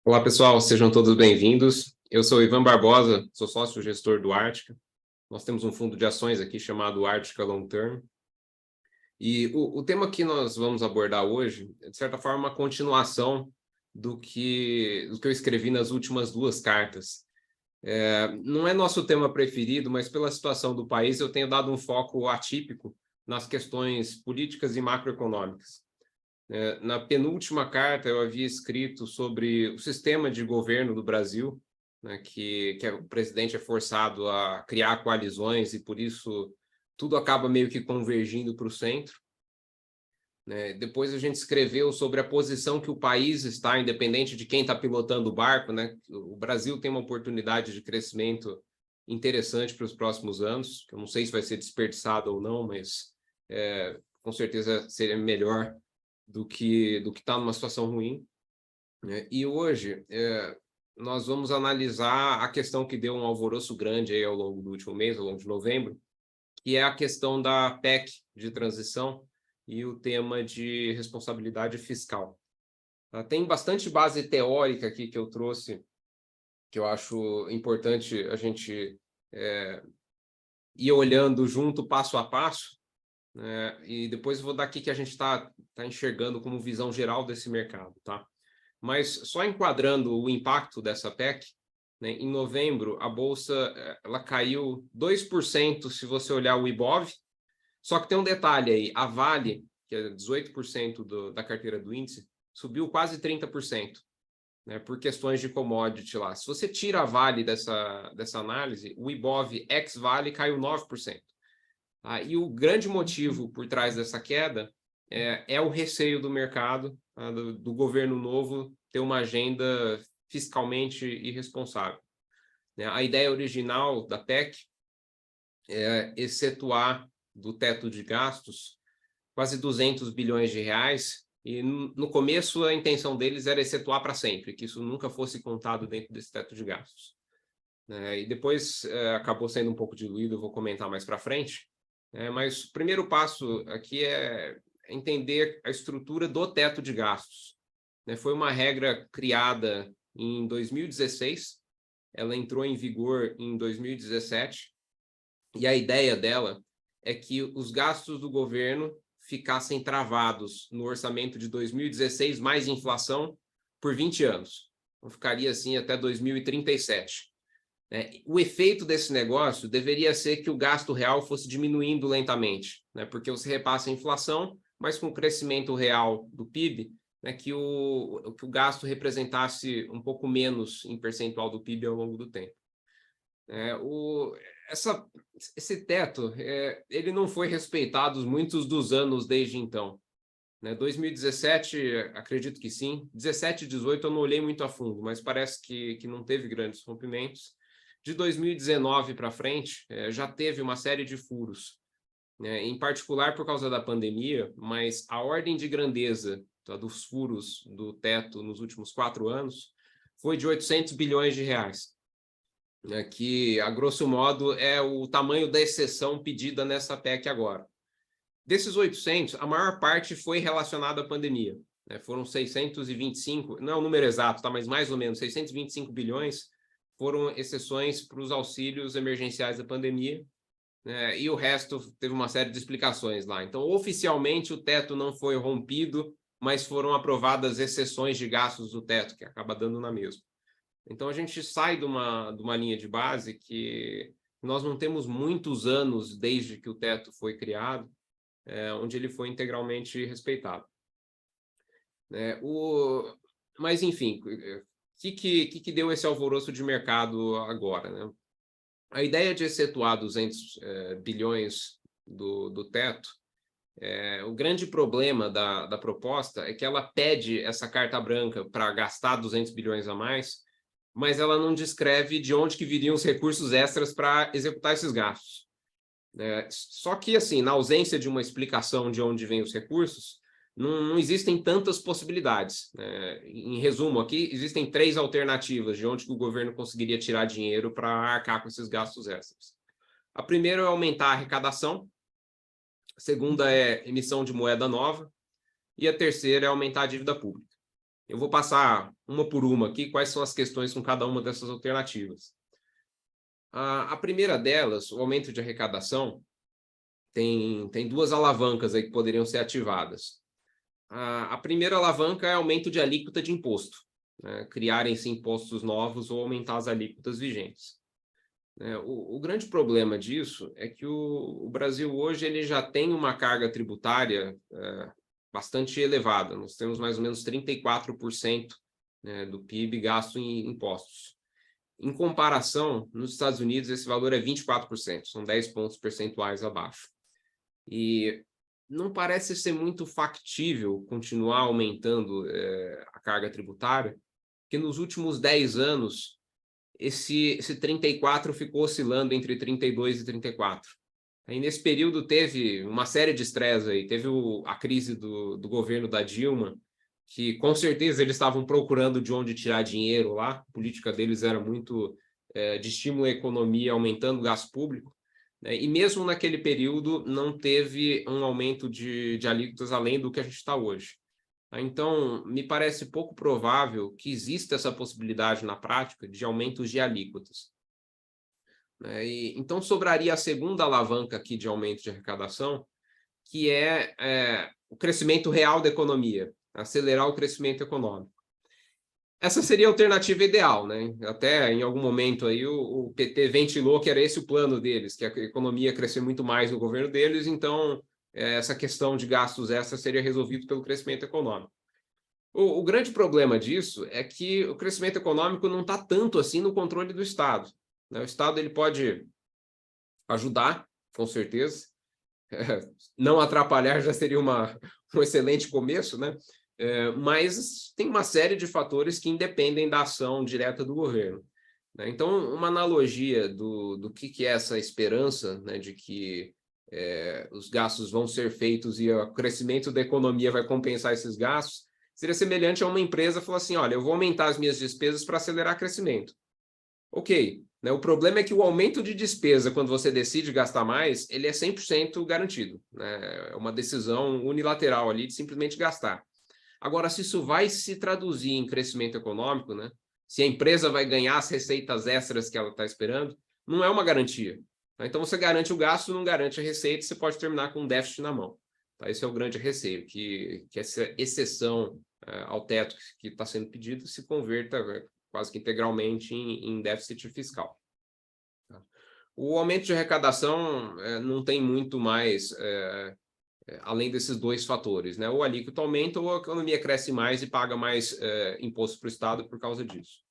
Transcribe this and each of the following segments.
Olá, pessoal, sejam todos bem-vindos. Eu sou Ivan Barbosa, sou sócio-gestor do Ártica. Nós temos um fundo de ações aqui chamado Ártica Long Term. E o tema que nós vamos abordar hoje é, de certa forma, uma continuação do que eu escrevi nas últimas duas cartas. Não é nosso tema preferido, mas pela situação do país eu tenho dado um foco atípico nas questões políticas e macroeconômicas. Na penúltima carta, eu havia escrito sobre o sistema de governo do Brasil, né, que o presidente é forçado a criar coalizões e, por isso, tudo acaba meio que convergindo para o centro. Né? Depois a gente escreveu sobre a posição que o país está, independente de quem está pilotando o barco. Né? O Brasil tem uma oportunidade de crescimento interessante para os próximos anos, que eu não sei se vai ser desperdiçado ou não, mas com certeza seria melhor do que está numa situação ruim, né? E hoje nós vamos analisar a questão que deu um alvoroço grande aí ao longo do último mês, ao longo de novembro, que é a questão da PEC de transição e o tema de responsabilidade fiscal. Tem bastante base teórica aqui que eu trouxe, que eu acho importante a gente ir olhando junto, passo a passo, e depois eu vou dar aqui que a gente está enxergando como visão geral desse mercado, tá? Mas só enquadrando o impacto dessa PEC, né, em novembro a Bolsa ela caiu 2% se você olhar o Ibov, só que tem um detalhe aí, a Vale, que é 18% da carteira do índice, subiu quase 30%, né, por questões de commodity lá. Se você tira a Vale dessa análise, o Ibov ex-Vale caiu 9%. E o grande motivo por trás dessa queda é o receio do mercado, do governo novo ter uma agenda fiscalmente irresponsável. A ideia original da PEC é excetuar do teto de gastos quase 200 bilhões de reais, e no começo a intenção deles era excetuar para sempre, que isso nunca fosse contado dentro desse teto de gastos. E depois acabou sendo um pouco diluído, eu vou comentar mais para frente. Mas o primeiro passo aqui é entender a estrutura do teto de gastos. Foi uma regra criada em 2016, ela entrou em vigor em 2017, e a ideia dela é que os gastos do governo ficassem travados no orçamento de 2016 mais inflação por 20 anos. Então, ficaria assim até 2037. O efeito desse negócio deveria ser que o gasto real fosse diminuindo lentamente, né? Porque você repassa a inflação, mas com o crescimento real do PIB, né, que o gasto representasse um pouco menos em percentual do PIB ao longo do tempo. Esse teto ele não foi respeitado muitos dos anos desde então. 2017, acredito que sim. 17 e 18 eu não olhei muito a fundo, mas parece que não teve grandes rompimentos. De 2019 para frente, já teve uma série de furos, em particular por causa da pandemia, mas a ordem de grandeza dos furos do teto nos últimos 4 anos foi de 800 bilhões de reais, que, a grosso modo, é o tamanho da exceção pedida nessa PEC agora. Desses 800, a maior parte foi relacionada à pandemia. Foram 625, não é o número exato, tá, mas mais ou menos 625 bilhões foram exceções para os auxílios emergenciais da pandemia, e o resto teve uma série de explicações lá. Então, oficialmente, o teto não foi rompido, mas foram aprovadas exceções de gastos do teto, que acaba dando na mesma. Então, a gente sai de uma linha de base que nós não temos muitos anos desde que o teto foi criado, onde ele foi integralmente respeitado. Mas, enfim, que deu esse alvoroço de mercado agora, né? A ideia de excetuar 200 bilhões do teto, o grande problema da proposta é que ela pede essa carta branca para gastar 200 bilhões a mais, mas ela não descreve de onde que viriam os recursos extras para executar esses gastos. Só que, assim, na ausência de uma explicação de onde vêm os recursos, não existem tantas possibilidades. Em resumo, aqui existem 3 alternativas de onde que o governo conseguiria tirar dinheiro para arcar com esses gastos extras. A primeira é aumentar a arrecadação, a segunda é emissão de moeda nova, e a terceira é aumentar a dívida pública. Eu vou passar uma por uma aqui, quais são as questões com cada uma dessas alternativas. A primeira delas, o aumento de arrecadação, tem duas alavancas aí que poderiam ser ativadas. A primeira alavanca é aumento de alíquota de imposto, né? Criarem-se impostos novos ou aumentar as alíquotas vigentes. O grande problema disso é que o Brasil hoje ele já tem uma carga tributária bastante elevada. Nós temos mais ou menos 34%, né, do PIB gasto em impostos. Em comparação, nos Estados Unidos, esse valor é 24%, são 10 pontos percentuais abaixo. E não parece ser muito factível continuar aumentando a carga tributária, porque nos últimos 10 anos, esse 34 ficou oscilando entre 32 e 34. Aí, nesse período, teve uma série de estresse aí. Teve a crise do governo da Dilma, que com certeza eles estavam procurando de onde tirar dinheiro lá. A política deles era muito de estímulo à economia, aumentando o gasto público. Né? E mesmo naquele período não teve um aumento de alíquotas além do que a gente está hoje. Então, me parece pouco provável que exista essa possibilidade na prática de aumentos de alíquotas. Então, sobraria a segunda alavanca aqui de aumento de arrecadação, que é o crescimento real da economia, acelerar o crescimento econômico. Essa seria a alternativa ideal, né? Até em algum momento aí o PT ventilou que era esse o plano deles, que a economia ia crescer muito mais no governo deles, então essa questão de gastos extras seria resolvida pelo crescimento econômico. O grande problema disso é que o crescimento econômico não está tanto assim no controle do Estado. Né? O Estado ele pode ajudar, com certeza, não atrapalhar já seria um excelente começo, né? Mas tem uma série de fatores que independem da ação direta do governo. Né? Então, uma analogia do que é essa esperança, né, de que os gastos vão ser feitos e o crescimento da economia vai compensar esses gastos, seria semelhante a uma empresa falar assim, olha, eu vou aumentar as minhas despesas para acelerar o crescimento. Ok, né? O problema é que o aumento de despesa, quando você decide gastar mais, ele é 100% garantido. Né? É uma decisão unilateral ali de simplesmente gastar. Agora, se isso vai se traduzir em crescimento econômico, né? Se a empresa vai ganhar as receitas extras que ela está esperando, não é uma garantia. Tá? Então, você garante o gasto, não garante a receita, você pode terminar com um déficit na mão. Tá? Esse é o grande receio, que essa exceção ao teto que está sendo pedido se converta quase que integralmente em déficit fiscal. Tá? O aumento de arrecadação não tem muito mais... além desses dois fatores, né? Ou a alíquota aumenta ou a economia cresce mais e paga mais imposto para o Estado por causa disso.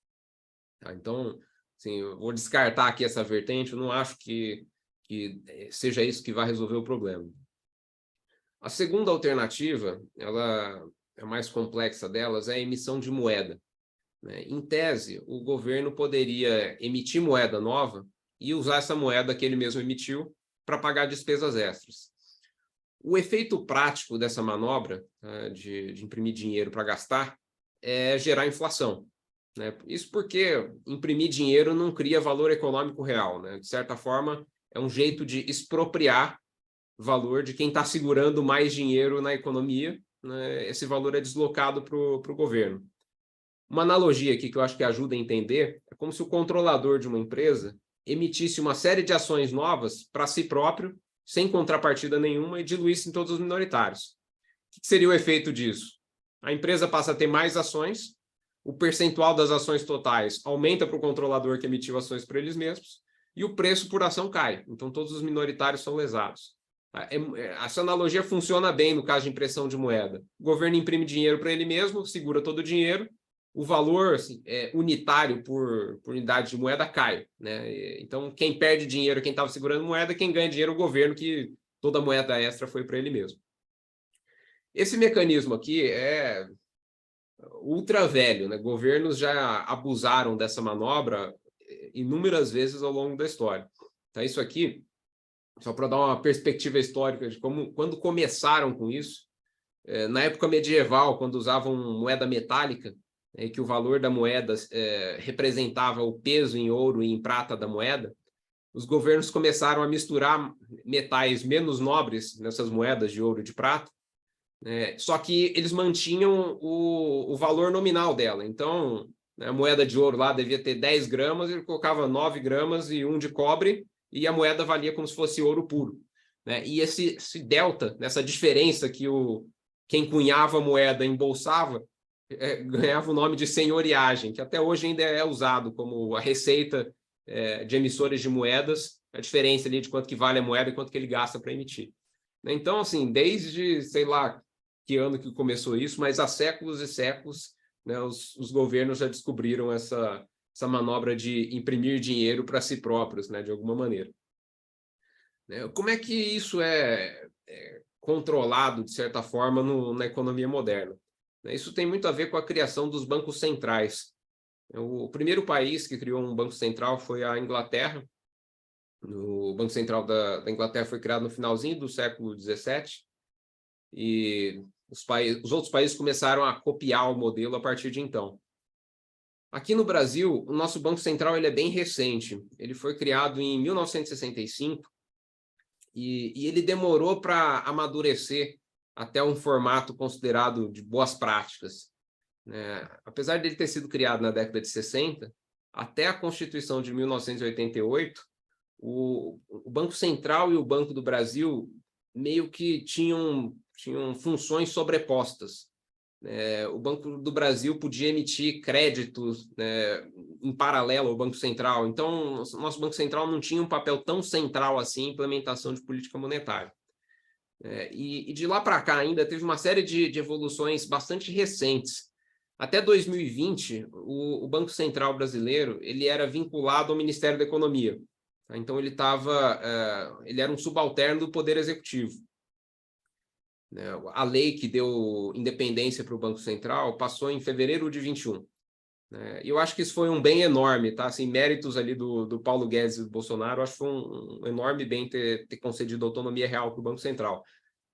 Tá? Então, assim, eu vou descartar aqui essa vertente, eu não acho que seja isso que vai resolver o problema. A segunda alternativa, ela é mais complexa delas, é a emissão de moeda. Né? Em tese, o governo poderia emitir moeda nova e usar essa moeda que ele mesmo emitiu para pagar despesas extras. O efeito prático dessa manobra de imprimir dinheiro para gastar é gerar inflação. Né? Isso porque imprimir dinheiro não cria valor econômico real. Né? De certa forma, é um jeito de expropriar valor de quem está segurando mais dinheiro na economia. Né? Esse valor é deslocado para o governo. Uma analogia aqui que eu acho que ajuda a entender é como se o controlador de uma empresa emitisse uma série de ações novas para si próprio, sem contrapartida nenhuma, e diluísse em todos os minoritários. O que seria o efeito disso? A empresa passa a ter mais ações, o percentual das ações totais aumenta para o controlador que emitiu ações para eles mesmos, e o preço por ação cai. Então, todos os minoritários são lesados. Essa analogia funciona bem no caso de impressão de moeda. O governo imprime dinheiro para ele mesmo, segura todo o dinheiro, o valor assim, unitário por unidade de moeda cai. Né? Então, quem perde dinheiro, quem estava segurando moeda, quem ganha dinheiro é o governo, que toda a moeda extra foi para ele mesmo. Esse mecanismo aqui é ultra velho. Né? Governos já abusaram dessa manobra inúmeras vezes ao longo da história. Então, isso aqui, só para dar uma perspectiva histórica de quando começaram com isso, na época medieval, quando usavam moeda metálica, que o valor da moeda representava o peso em ouro e em prata da moeda, os governos começaram a misturar metais menos nobres nessas moedas de ouro e de prata Só que eles mantinham o valor nominal dela. Então, né, a moeda de ouro lá devia ter 10 gramas, ele colocava 9 gramas e 1 de cobre, e a moeda valia como se fosse ouro puro. Né? E esse delta, essa diferença que quem cunhava a moeda embolsava, ganhava o nome de senhoriagem, que até hoje ainda é usado como a receita de emissores de moedas, a diferença ali de quanto que vale a moeda e quanto que ele gasta para emitir. Então, assim, desde, sei lá, que ano que começou isso, mas há séculos e séculos, né, os governos já descobriram essa manobra de imprimir dinheiro para si próprios, né, de alguma maneira. Como é que isso é controlado, de certa forma, na economia moderna? Isso tem muito a ver com a criação dos bancos centrais. O primeiro país que criou um banco central foi a Inglaterra. O Banco Central da Inglaterra foi criado no finalzinho do século XVII, e os outros países começaram a copiar o modelo a partir de então. Aqui no Brasil, o nosso Banco Central ele é bem recente. Ele foi criado em 1965 e ele demorou para amadurecer até um formato considerado de boas práticas. Apesar de ele ter sido criado na década de 60, até a Constituição de 1988, o Banco Central e o Banco do Brasil meio que tinham funções sobrepostas. O Banco do Brasil podia emitir créditos em paralelo ao Banco Central. Então, o nosso Banco Central não tinha um papel tão central assim em implementação de política monetária. E de lá para cá ainda teve uma série de evoluções bastante recentes. Até 2020, o Banco Central brasileiro ele era vinculado ao Ministério da Economia. Então, ele era um subalterno do Poder Executivo. A lei que deu independência para o Banco Central passou em fevereiro de 21. E eu acho que isso foi um bem enorme, tá? Assim, méritos ali do Paulo Guedes e do Bolsonaro, eu acho que foi um enorme bem ter concedido autonomia real para o Banco Central.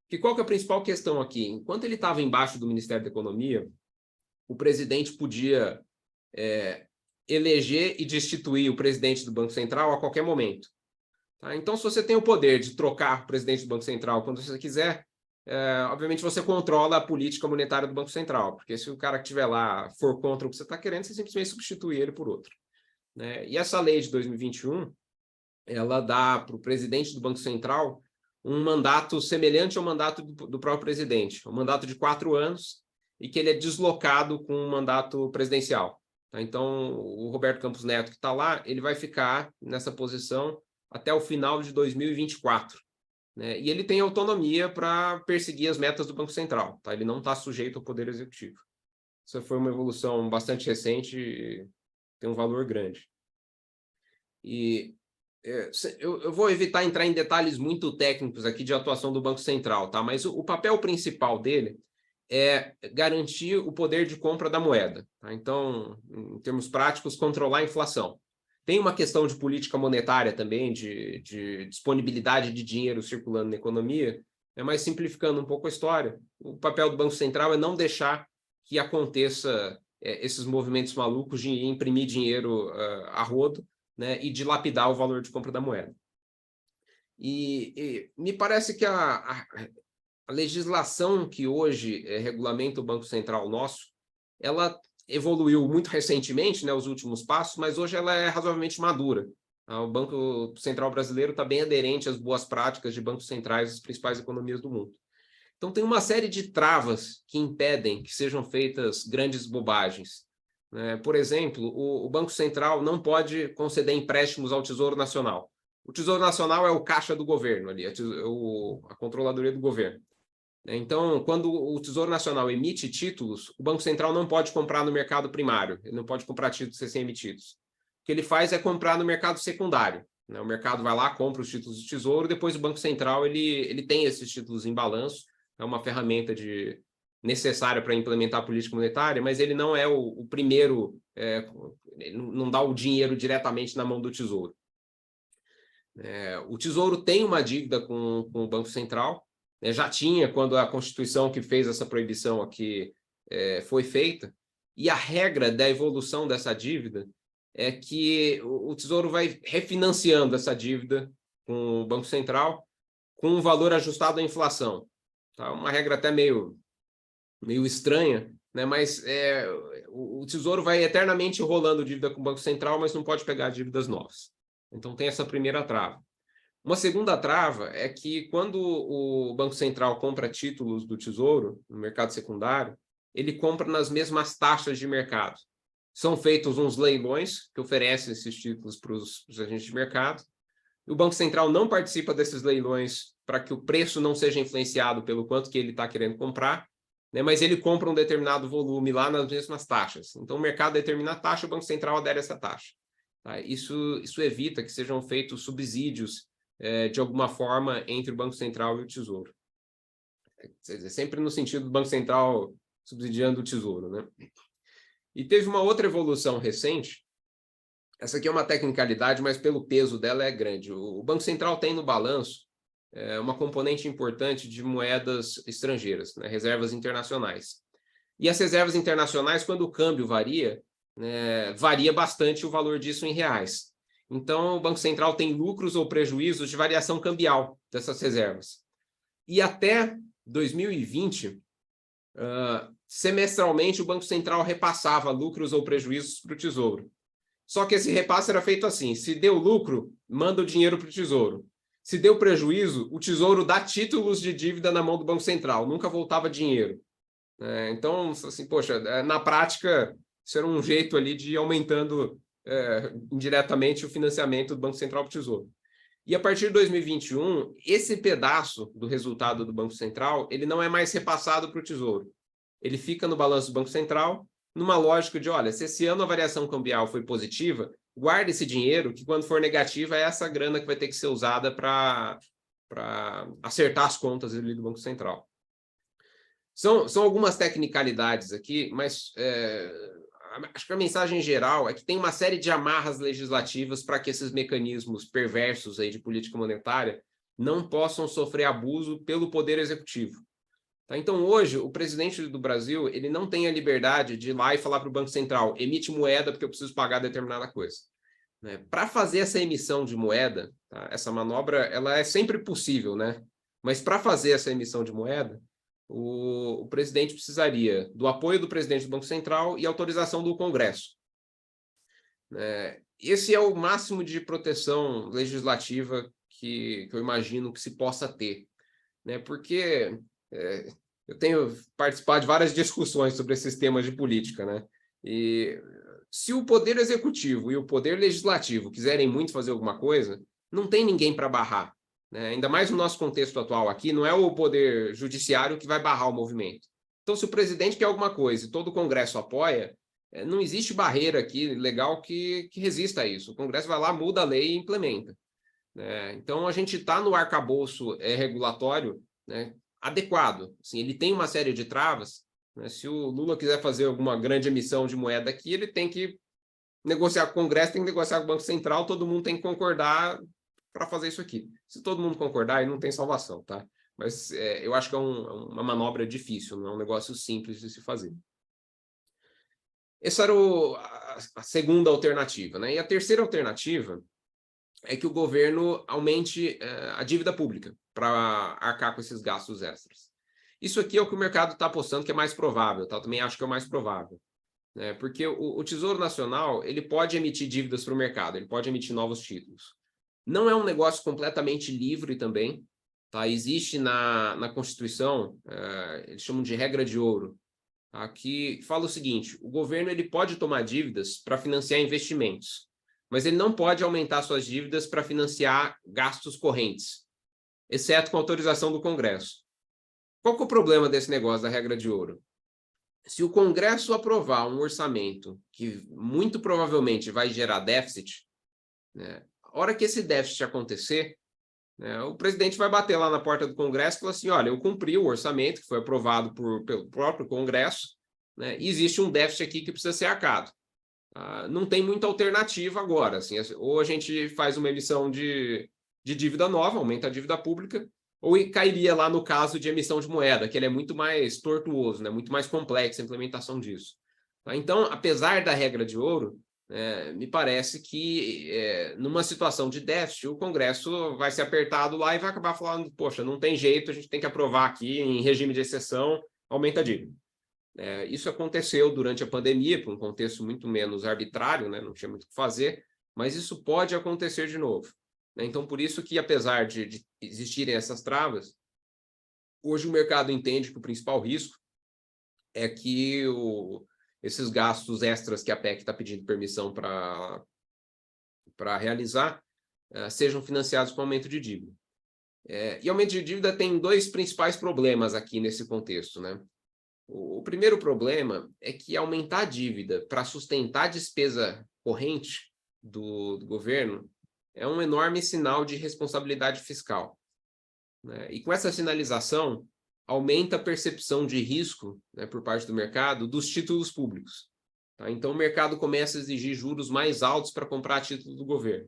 Porque qual que é a principal questão aqui? Enquanto ele estava embaixo do Ministério da Economia, o presidente podia eleger e destituir o presidente do Banco Central a qualquer momento. Tá? Então, se você tem o poder de trocar o presidente do Banco Central quando você quiser, obviamente você controla a política monetária do Banco Central, porque se o cara que estiver lá for contra o que você está querendo, você simplesmente substitui ele por outro. E essa lei de 2021, ela dá para o presidente do Banco Central um mandato semelhante ao mandato do próprio presidente, um mandato de 4 anos, e que ele é deslocado com um mandato presidencial. Tá? Então, o Roberto Campos Neto, que está lá, ele vai ficar nessa posição até o final de 2024. E ele tem autonomia para perseguir as metas do Banco Central. Tá? Ele não está sujeito ao Poder Executivo. Isso foi uma evolução bastante recente e tem um valor grande. E eu vou evitar entrar em detalhes muito técnicos aqui de atuação do Banco Central, tá? Mas o papel principal dele é garantir o poder de compra da moeda. Tá? Então, em termos práticos, controlar a inflação. Tem uma questão de política monetária também, de disponibilidade de dinheiro circulando na economia, mas simplificando um pouco a história, o papel do Banco Central é não deixar que aconteça esses movimentos malucos de imprimir dinheiro a rodo, e dilapidar o valor de compra da moeda. E me parece que a legislação que hoje regulamenta o Banco Central nosso, ela evoluiu muito recentemente, os últimos passos, mas hoje ela é razoavelmente madura. O Banco Central brasileiro está bem aderente às boas práticas de bancos centrais das principais economias do mundo. Então, tem uma série de travas que impedem que sejam feitas grandes bobagens. Por exemplo, o Banco Central não pode conceder empréstimos ao Tesouro Nacional. O Tesouro Nacional é o caixa do governo, ali, a controladoria do governo. Então, quando o Tesouro Nacional emite títulos, o Banco Central não pode comprar no mercado primário, ele não pode comprar títulos recém-emitidos. O que ele faz é comprar no mercado secundário. O mercado vai lá, compra os títulos do Tesouro, depois o Banco Central ele tem esses títulos em balanço, é uma ferramenta necessária para implementar a política monetária, mas ele não é o primeiro, ele não dá o dinheiro diretamente na mão do Tesouro. O Tesouro tem uma dívida com o Banco Central, já tinha quando a Constituição que fez essa proibição aqui foi feita, e a regra da evolução dessa dívida é que o Tesouro vai refinanciando essa dívida com o Banco Central com um valor ajustado à inflação. Tá? Uma regra até meio estranha, né? Mas o Tesouro vai eternamente rolando dívida com o Banco Central, mas não pode pegar dívidas novas. Então tem essa primeira trava. Uma segunda trava é que quando o Banco Central compra títulos do Tesouro no mercado secundário, ele compra nas mesmas taxas de mercado. São feitos uns leilões que oferecem esses títulos para os agentes de mercado. E o Banco Central não participa desses leilões para que o preço não seja influenciado pelo quanto que ele está querendo comprar, né? Mas ele compra um determinado volume lá nas mesmas taxas. Então, o mercado determina a taxa, o Banco Central adere a essa taxa. Tá? Isso evita que sejam feitos subsídios de alguma forma entre o Banco Central e o Tesouro. Sempre no sentido do Banco Central subsidiando o Tesouro, né? E teve uma outra evolução recente. Essa aqui é uma tecnicalidade, mas pelo peso dela é grande. O Banco Central tem no balanço uma componente importante de moedas estrangeiras, né, reservas internacionais. E as reservas internacionais, quando o câmbio varia, né, varia bastante o valor disso em reais. Então, o Banco Central tem lucros ou prejuízos de variação cambial dessas reservas. E até 2020, semestralmente, o Banco Central repassava lucros ou prejuízos para o Tesouro. Só que esse repasse era feito assim: se deu lucro, manda o dinheiro para o Tesouro. Se deu prejuízo, o Tesouro dá títulos de dívida na mão do Banco Central, nunca voltava dinheiro. Então, assim, poxa, na prática, isso era um jeito ali de ir aumentando indiretamente o financiamento do Banco Central para o Tesouro. E a partir de 2021, esse pedaço do resultado do Banco Central, ele não é mais repassado para o Tesouro. Ele fica no balanço do Banco Central, numa lógica de, olha, se esse ano a variação cambial foi positiva, guarda esse dinheiro, que quando for negativa é essa grana que vai ter que ser usada para acertar as contas ali do Banco Central. São algumas tecnicalidades aqui, mas acho que a mensagem geral é que tem uma série de amarras legislativas para que esses mecanismos perversos aí de política monetária não possam sofrer abuso pelo Poder Executivo. Tá? Então, hoje, o presidente do Brasil ele não tem a liberdade de ir lá e falar para o Banco Central: emite moeda porque eu preciso pagar determinada coisa. Né? Para fazer essa emissão de moeda, tá? Essa manobra ela é sempre possível, né? Mas para fazer essa emissão de moeda, o presidente precisaria do apoio do presidente do Banco Central e autorização do Congresso. Esse é o máximo de proteção legislativa que eu imagino que se possa ter, né? Porque eu tenho participado de várias discussões sobre esses temas de política, né? E se o Poder Executivo e o Poder Legislativo quiserem muito fazer alguma coisa, não tem ninguém para barrar. Né? Ainda mais no nosso contexto atual aqui, não é o Poder Judiciário que vai barrar o movimento. Então, se o presidente quer alguma coisa e todo o Congresso apoia, não existe barreira aqui legal que resista a isso. O Congresso vai lá, muda a lei e implementa. Né? Então, a gente está no arcabouço regulatório, né, adequado. Assim, ele tem uma série de travas. Né? Se o Lula quiser fazer alguma grande emissão de moeda aqui, ele tem que negociar com o Congresso, tem que negociar com o Banco Central, todo mundo tem que concordar para fazer isso aqui. Se todo mundo concordar, aí não tem salvação, tá? Mas eu acho que é uma manobra difícil, não é um negócio simples de se fazer. Essa era a segunda alternativa, né? E a terceira alternativa é que o governo aumente a dívida pública para arcar com esses gastos extras. Isso aqui é o que o mercado está apostando que é mais provável, tá? Eu também acho que é o mais provável. Né? Porque o Tesouro Nacional ele pode emitir dívidas para o mercado, ele pode emitir novos títulos. Não é um negócio completamente livre também. Tá? Existe na Constituição, eles chamam de regra de ouro, tá? Que fala o seguinte: o governo ele pode tomar dívidas para financiar investimentos, mas ele não pode aumentar suas dívidas para financiar gastos correntes, exceto com autorização do Congresso. Qual que é o problema desse negócio da regra de ouro? Se o Congresso aprovar um orçamento que muito provavelmente vai gerar déficit, né, a hora que esse déficit acontecer, né, o presidente vai bater lá na porta do Congresso e falar assim: olha, eu cumpri o orçamento que foi aprovado pelo próprio Congresso, né, e existe um déficit aqui que precisa ser arcado. Não tem muita alternativa agora. Assim, ou a gente faz uma emissão de dívida nova, aumenta a dívida pública, ou cairia lá no caso de emissão de moeda, que ele é muito mais tortuoso, né? Muito mais complexa a implementação disso. Tá? Então, apesar da regra de ouro, me parece que, numa situação de déficit, o Congresso vai ser apertado lá e vai acabar falando, poxa, não tem jeito, a gente tem que aprovar aqui em regime de exceção, aumenta a dívida. Isso aconteceu durante a pandemia, por um contexto muito menos arbitrário, né? Não tinha muito o que fazer, mas isso pode acontecer de novo. Então, por isso que, apesar de existirem essas travas, hoje o mercado entende que o principal risco é que esses gastos extras que a PEC está pedindo permissão para realizar sejam financiados com aumento de dívida. E aumento de dívida tem dois principais problemas aqui nesse contexto, né? O primeiro problema é que aumentar a dívida para sustentar a despesa corrente do governo é um enorme sinal de responsabilidade fiscal, né? E com essa sinalização, aumenta a percepção de risco, né, por parte do mercado dos títulos públicos. Tá? Então, o mercado começa a exigir juros mais altos para comprar títulos do governo.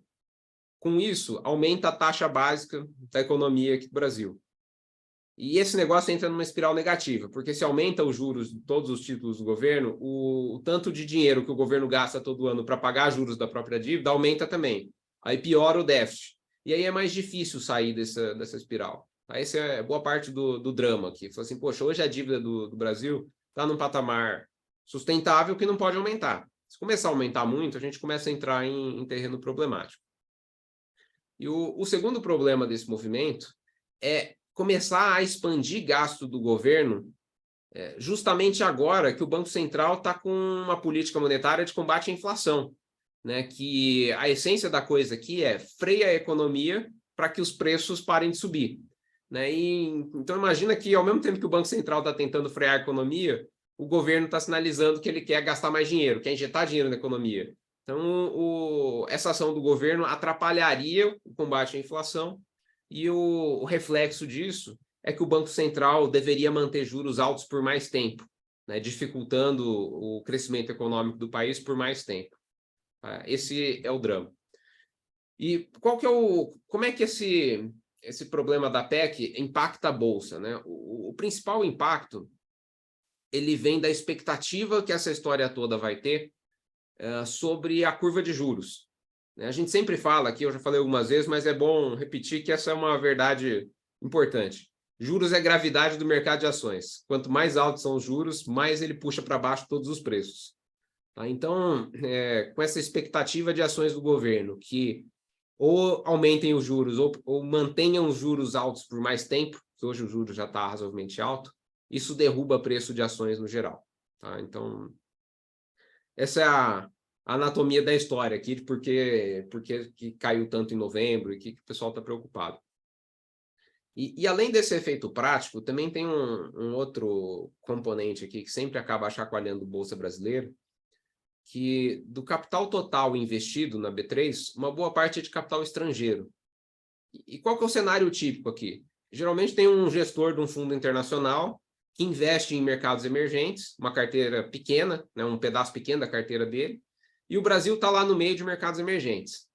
Com isso, aumenta a taxa básica da economia aqui do Brasil. E esse negócio entra numa espiral negativa, porque se aumenta os juros de todos os títulos do governo, o tanto de dinheiro que o governo gasta todo ano para pagar juros da própria dívida aumenta também. Aí piora o déficit. E aí é mais difícil sair dessa espiral. Essa é boa parte do drama aqui. Fala assim, poxa, hoje a dívida do Brasil está num patamar sustentável que não pode aumentar. Se começar a aumentar muito, a gente começa a entrar em terreno problemático. E o segundo problema desse movimento é começar a expandir gasto do governo justamente agora que o Banco Central está com uma política monetária de combate à inflação, né? Que a essência da coisa aqui é freia a economia para que os preços parem de subir, né? Então imagina que ao mesmo tempo que o Banco Central está tentando frear a economia, o governo está sinalizando que ele quer gastar mais dinheiro, quer injetar dinheiro na economia. Então essa ação do governo atrapalharia o combate à inflação e o reflexo disso é que o Banco Central deveria manter juros altos por mais tempo, né, dificultando o crescimento econômico do país por mais tempo. Esse é o drama. E como é que esse problema da PEC impacta a Bolsa, né? O principal impacto ele vem da expectativa que essa história toda vai ter sobre a curva de juros. A gente sempre fala aqui, eu já falei algumas vezes, mas é bom repetir que essa é uma verdade importante. Juros é gravidade do mercado de ações. Quanto mais altos são os juros, mais ele puxa para baixo todos os preços. Tá? Então, com essa expectativa de ações do governo, que ou aumentem os juros ou mantenham os juros altos por mais tempo, que hoje o juros já está razoavelmente alto, isso derruba o preço de ações no geral. Tá? Então, essa é a anatomia da história aqui, de por que caiu tanto em novembro e que o pessoal está preocupado. E além desse efeito prático, também tem um outro componente aqui que sempre acaba chacoalhando a Bolsa Brasileira, que do capital total investido na B3, uma boa parte é de capital estrangeiro. E qual que é o cenário típico aqui? Geralmente tem um gestor de um fundo internacional que investe em mercados emergentes, uma carteira pequena, né, um pedaço pequeno da carteira dele, e o Brasil está lá no meio de mercados emergentes.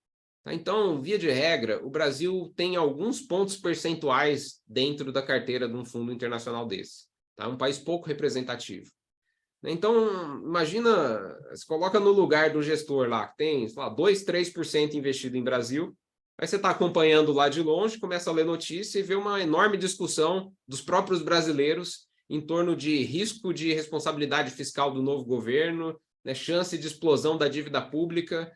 Então, via de regra, o Brasil tem alguns pontos percentuais dentro da carteira de um fundo internacional desse. Tá? Um país pouco representativo. Então, imagina, se coloca no lugar do gestor lá, que tem, sei lá, 2, 3% investido em Brasil, aí você está acompanhando lá de longe, começa a ler notícia e vê uma enorme discussão dos próprios brasileiros em torno de risco de responsabilidade fiscal do novo governo, né, chance de explosão da dívida pública,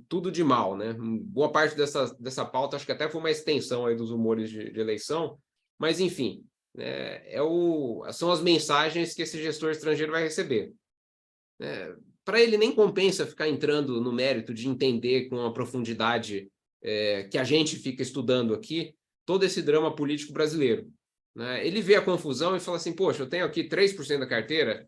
tudo de mal, né? Boa parte dessa pauta, acho que até foi uma extensão aí dos rumores de eleição, mas enfim, são as mensagens que esse gestor estrangeiro vai receber. Para ele nem compensa ficar entrando no mérito de entender com a profundidade que a gente fica estudando aqui todo esse drama político brasileiro. Né? Ele vê a confusão e fala assim, poxa, eu tenho aqui 3% da carteira,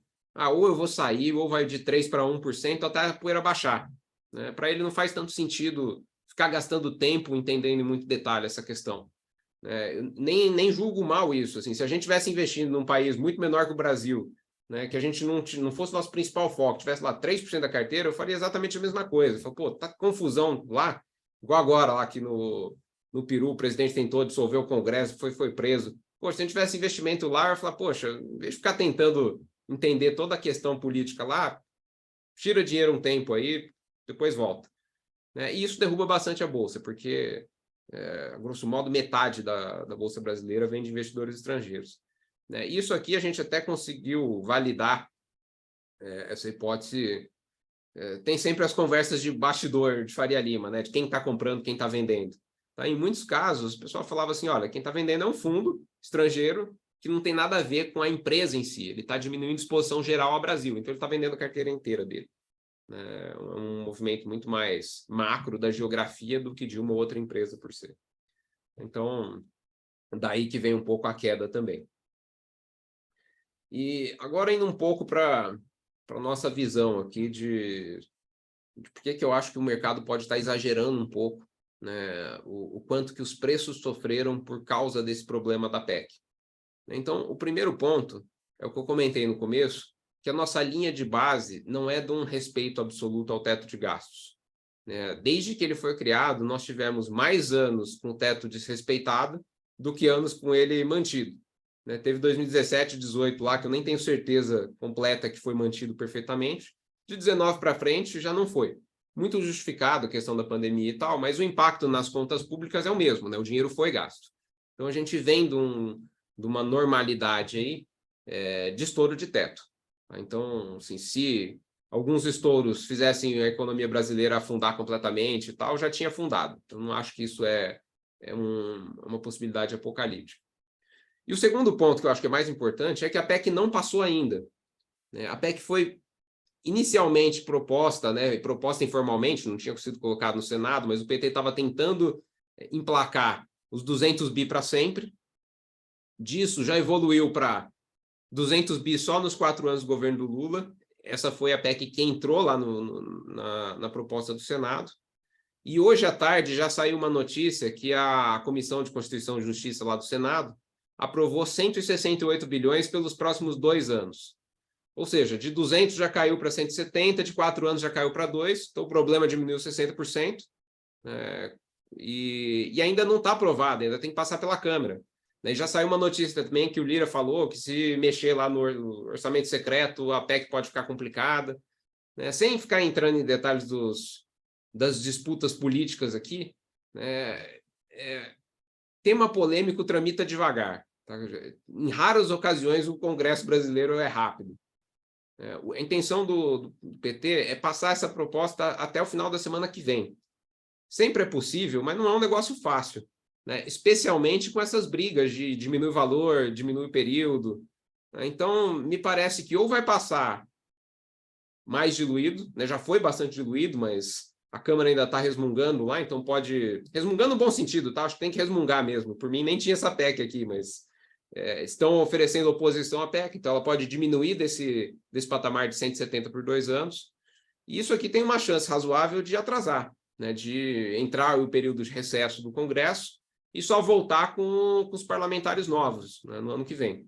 ou eu vou sair, ou vai de 3% para 1% até a poeira baixar. Né? Para ele não faz tanto sentido ficar gastando tempo entendendo em muito detalhe essa questão. Nem julgo mal isso. Assim, se a gente estivesse investindo num país muito menor que o Brasil, né, que a gente não fosse nosso principal foco, tivesse lá 3% da carteira, eu faria exatamente a mesma coisa. Eu falo, pô, tá confusão lá, igual agora lá aqui no Peru, o presidente tentou dissolver o Congresso, foi preso. Poxa, se a gente tivesse investimento lá, eu ia falar, poxa, em vez de ficar tentando entender toda a questão política lá, tira dinheiro um tempo aí, depois volta. Né? E isso derruba bastante a Bolsa, porque, grosso modo, metade da Bolsa brasileira vem de investidores estrangeiros. Né? Isso aqui a gente até conseguiu validar essa hipótese. Tem sempre as conversas de bastidor de Faria Lima, né? De quem está comprando, quem está vendendo. Tá? Em muitos casos, o pessoal falava assim, olha, quem está vendendo é um fundo estrangeiro que não tem nada a ver com a empresa em si. Ele está diminuindo a exposição geral ao Brasil, então ele está vendendo a carteira inteira dele. É um movimento muito mais macro da geografia do que de uma ou outra empresa por si. Então, daí que vem um pouco a queda também. E agora indo um pouco para a nossa visão aqui de por que eu acho que o mercado pode estar exagerando um pouco, né, o quanto que os preços sofreram por causa desse problema da PEC. Então, o primeiro ponto é o que eu comentei no começo, que a nossa linha de base não é de um respeito absoluto ao teto de gastos. Desde que ele foi criado, nós tivemos mais anos com o teto desrespeitado do que anos com ele mantido. Teve 2017, 2018 lá, que eu nem tenho certeza completa que foi mantido perfeitamente. De 19 para frente, já não foi. Muito justificado a questão da pandemia e tal, mas o impacto nas contas públicas é o mesmo, né? O dinheiro foi gasto. Então, a gente vem de uma normalidade aí de estouro de teto. Então, assim, se alguns estouros fizessem a economia brasileira afundar completamente e tal, já tinha afundado. Então, não acho que isso é uma possibilidade apocalíptica. E o segundo ponto que eu acho que é mais importante é que a PEC não passou ainda. A PEC foi inicialmente proposta, né, proposta informalmente, não tinha sido colocado no Senado, mas o PT estava tentando emplacar os 200 bi para sempre. Disso já evoluiu para 200 bi só nos 4 anos do governo do Lula. Essa foi a PEC que entrou lá na proposta do Senado. E hoje à tarde já saiu uma notícia que a Comissão de Constituição e Justiça lá do Senado aprovou 168 bilhões pelos próximos 2 anos. Ou seja, de 200 já caiu para 170, de 4 anos já caiu para 2, então o problema diminuiu 60%. E ainda não está aprovado, ainda tem que passar pela Câmara. E já saiu uma notícia também que o Lira falou que se mexer lá no orçamento secreto, a PEC pode ficar complicada. Sem ficar entrando em detalhes das disputas políticas aqui, tema polêmico tramita devagar. Tá? Em raras ocasiões o Congresso brasileiro é rápido. A intenção do PT é passar essa proposta até o final da semana que vem. Sempre é possível, mas não é um negócio fácil, né? Especialmente com essas brigas de diminuir o valor, diminuir o período. Então, me parece que ou vai passar mais diluído, né? Já foi bastante diluído, mas a Câmara ainda está resmungando lá, então pode... Resmungando no bom sentido, tá? Acho que tem que resmungar mesmo. Por mim, nem tinha essa PEC aqui, mas estão oferecendo oposição à PEC, então ela pode diminuir desse patamar de 170 por 2 anos. E isso aqui tem uma chance razoável de atrasar, né? De entrar o período de recesso do Congresso e só voltar com os parlamentares novos, né, no ano que vem.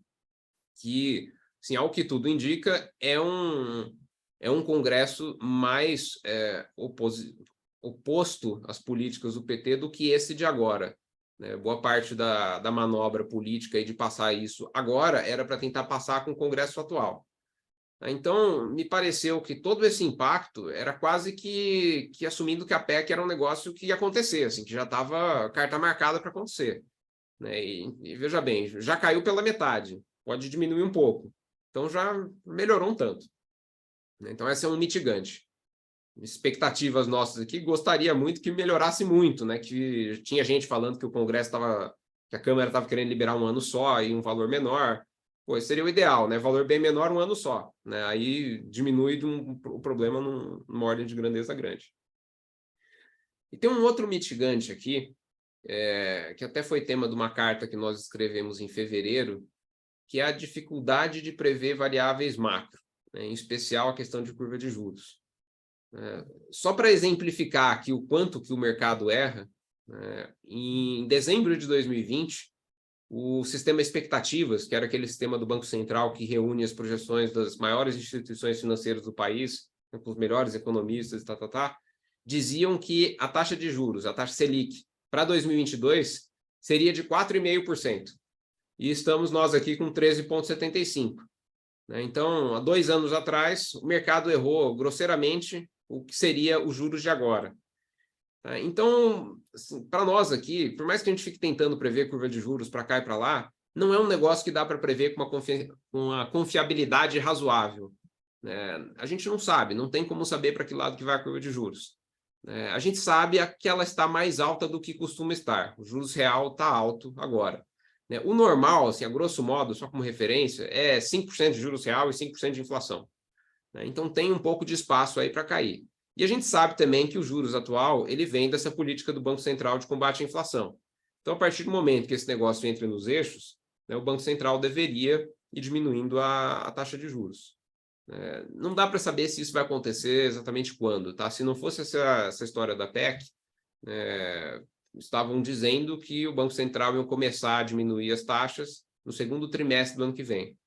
Que, assim, ao que tudo indica, é um Congresso mais oposto às políticas do PT do que esse de agora. Boa parte da manobra política e de passar isso agora era para tentar passar com o Congresso atual. Então, me pareceu que todo esse impacto era quase que assumindo que a PEC era um negócio que ia acontecer, assim, que já estava carta marcada para acontecer. E veja bem, já caiu pela metade, pode diminuir um pouco. Então, já melhorou um tanto. Então, esse é um mitigante. Expectativas nossas aqui, gostaria muito que melhorasse muito, né? Que tinha gente falando que o Congresso estava, que a Câmara estava querendo liberar um ano só e um valor menor. Pô, seria o ideal, né? Valor bem menor, um ano só, né? Aí diminui o problema numa ordem de grandeza grande. E tem um outro mitigante aqui, que até foi tema de uma carta que nós escrevemos em fevereiro, que é a dificuldade de prever variáveis macro, né? Em especial a questão de curva de juros. Só para exemplificar aqui o quanto que o mercado erra, em dezembro de 2020, o sistema expectativas, que era aquele sistema do Banco Central que reúne as projeções das maiores instituições financeiras do país, com os melhores economistas, diziam que a taxa de juros, a taxa Selic, para 2022, seria de 4,5%. E estamos nós aqui com 13,75%. né? Então, há 2 anos atrás, o mercado errou grosseiramente o que seria os juros de agora. Tá? Então, assim, para nós aqui, por mais que a gente fique tentando prever curva de juros para cá e para lá, não é um negócio que dá para prever com uma confiabilidade razoável, né? A gente não sabe, não tem como saber para que lado que vai a curva de juros. A gente sabe que ela está mais alta do que costuma estar. O juros real está alto agora, né? O normal, assim, a grosso modo, só como referência, é 5% de juros real e 5% de inflação, né? Então tem um pouco de espaço aí para cair. E a gente sabe também que o juros atual ele vem dessa política do Banco Central de combate à inflação. Então, a partir do momento que esse negócio entra nos eixos, né, o Banco Central deveria ir diminuindo a taxa de juros. Não dá para saber se isso vai acontecer exatamente quando, tá? Se não fosse essa história da PEC, estavam dizendo que o Banco Central ia começar a diminuir as taxas no segundo trimestre do ano que vem.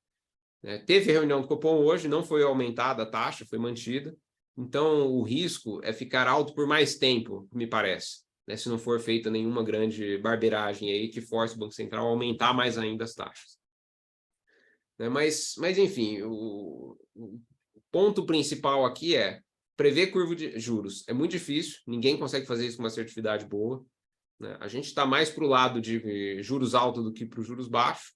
Teve reunião do Copom hoje, não foi aumentada a taxa, foi mantida. Então, o risco é ficar alto por mais tempo, me parece, né? Se não for feita nenhuma grande barbeiragem aí que force o Banco Central a aumentar mais ainda as taxas. Mas enfim, o ponto principal aqui é prever curva de juros. É muito difícil, ninguém consegue fazer isso com uma assertividade boa, né? A gente está mais para o lado de juros altos do que para os juros baixos.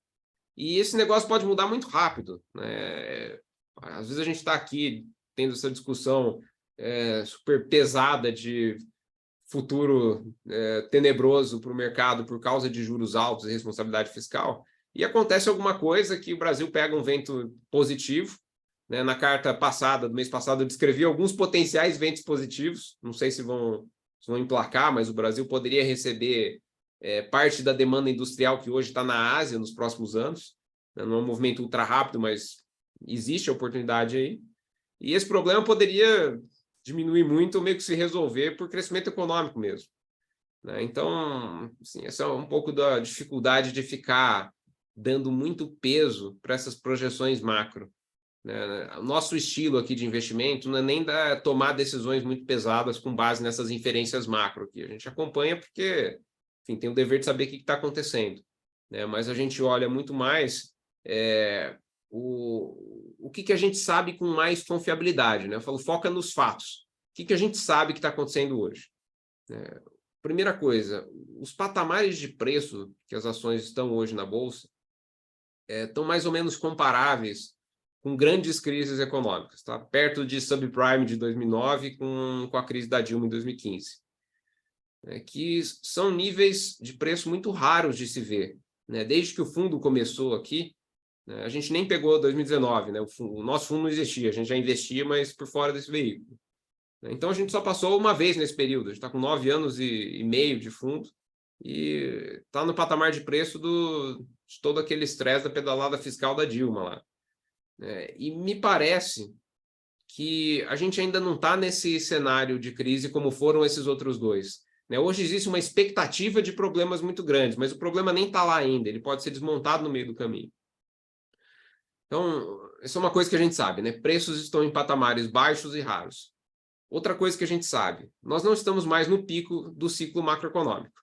E esse negócio pode mudar muito rápido, né? Às vezes a gente está aqui tendo essa discussão super pesada de futuro tenebroso para o mercado por causa de juros altos e responsabilidade fiscal, e acontece alguma coisa que o Brasil pega um vento positivo, né? Na carta passada, do mês passado, eu descrevi alguns potenciais ventos positivos, não sei se vão emplacar, mas o Brasil poderia receber parte da demanda industrial que hoje está na Ásia nos próximos anos, né? Não é um movimento ultra rápido, mas existe a oportunidade aí. E esse problema poderia diminuir muito ou meio que se resolver por crescimento econômico mesmo, né? Então, assim, essa é um pouco da dificuldade de ficar dando muito peso para essas projeções macro, né? O nosso estilo aqui de investimento não é nem tomar decisões muito pesadas com base nessas inferências macro, que a gente acompanha porque, enfim, tem o dever de saber o que está acontecendo, né? Mas a gente olha muito mais o que a gente sabe com mais confiabilidade, né? Eu falo, foca nos fatos. O que a gente sabe que está acontecendo hoje? Primeira coisa, os patamares de preço que as ações estão hoje na Bolsa estão mais ou menos comparáveis com grandes crises econômicas, tá? Perto de subprime de 2009 com a crise da Dilma em 2015. Que são níveis de preço muito raros de se ver, né? Desde que o fundo começou aqui, a gente nem pegou 2019, né? O nosso fundo não existia, a gente já investia, mas por fora desse veículo. Então, a gente só passou uma vez nesse período. A gente está com 9 anos e meio de fundo e está no patamar de preço de todo aquele estresse da pedalada fiscal da Dilma lá. E me parece que a gente ainda não está nesse cenário de crise como foram esses outros dois. Hoje existe uma expectativa de problemas muito grandes, mas o problema nem está lá ainda. Ele pode ser desmontado no meio do caminho. Então, isso é uma coisa que a gente sabe, né? Preços estão em patamares baixos e raros. Outra coisa que a gente sabe, nós não estamos mais no pico do ciclo macroeconômico,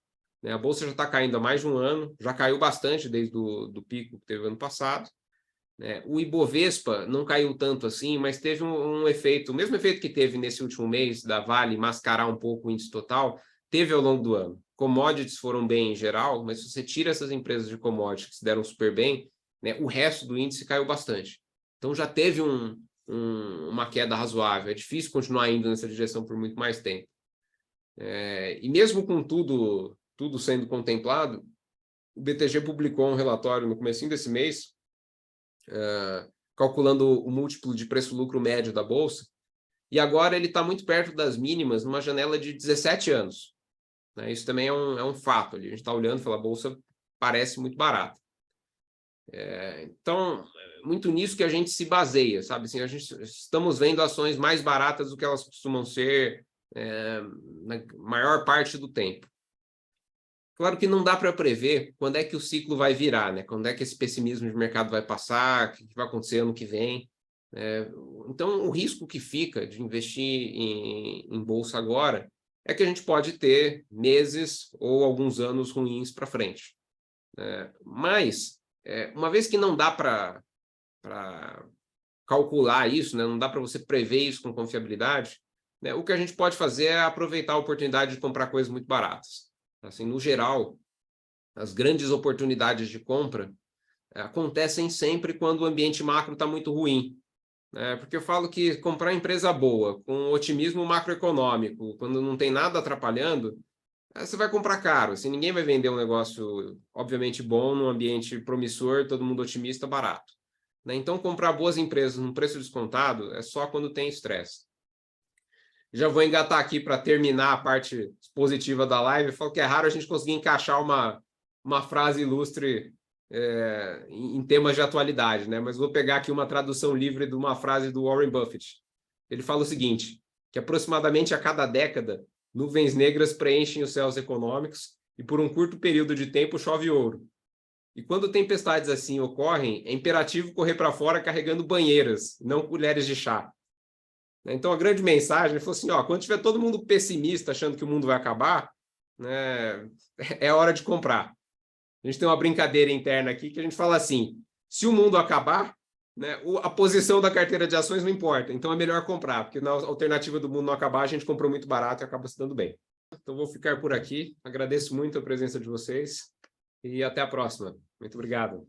né? A Bolsa já está caindo há mais de um ano, já caiu bastante desde do pico que teve ano passado, né? O Ibovespa não caiu tanto assim, mas teve um efeito, o mesmo efeito que teve nesse último mês da Vale mascarar um pouco o índice total, teve ao longo do ano. Commodities foram bem em geral, mas se você tira essas empresas de commodities que se deram super bem, né, o resto do índice caiu bastante. Então já teve uma queda razoável. É difícil continuar indo nessa direção por muito mais tempo. E mesmo com tudo sendo contemplado, o BTG publicou um relatório no comecinho desse mês, calculando o múltiplo de preço-lucro médio da Bolsa, e agora ele está muito perto das mínimas numa janela de 17 anos. Isso também é um fato. A gente está olhando e fala, a Bolsa parece muito barata. Então, muito nisso que a gente se baseia, sabe? Assim, estamos vendo ações mais baratas do que elas costumam ser na maior parte do tempo. Claro que não dá para prever quando é que o ciclo vai virar, né? Quando é que esse pessimismo de mercado vai passar, o que vai acontecer ano que vem. Então, o risco que fica de investir em bolsa agora é que a gente pode ter meses ou alguns anos ruins para frente. Mas uma vez que não dá para calcular isso, né? Não dá para você prever isso com confiabilidade, né? O que a gente pode fazer é aproveitar a oportunidade de comprar coisas muito baratas. Assim, no geral, as grandes oportunidades de compra acontecem sempre quando o ambiente macro está muito ruim. Porque eu falo que comprar empresa boa, com otimismo macroeconômico, quando não tem nada atrapalhando, você vai comprar caro. Assim, ninguém vai vender um negócio, obviamente, bom, num ambiente promissor, todo mundo otimista, barato. Então, comprar boas empresas num preço descontado é só quando tem estresse. Já vou engatar aqui para terminar a parte positiva da live. Eu falo que é raro a gente conseguir encaixar uma frase ilustre em temas de atualidade, né? Mas vou pegar aqui uma tradução livre de uma frase do Warren Buffett. Ele fala o seguinte, que aproximadamente a cada década, nuvens negras preenchem os céus econômicos e por um curto período de tempo chove ouro. E quando tempestades assim ocorrem, é imperativo correr para fora carregando banheiras, não colheres de chá. Então, a grande mensagem foi assim, quando tiver todo mundo pessimista, achando que o mundo vai acabar, né, é hora de comprar. A gente tem uma brincadeira interna aqui que a gente fala assim, se o mundo acabar, né, a posição da carteira de ações não importa, então é melhor comprar, porque na alternativa do mundo não acabar, a gente comprou muito barato e acaba se dando bem. Então, vou ficar por aqui. Agradeço muito a presença de vocês e até a próxima. Muito obrigado.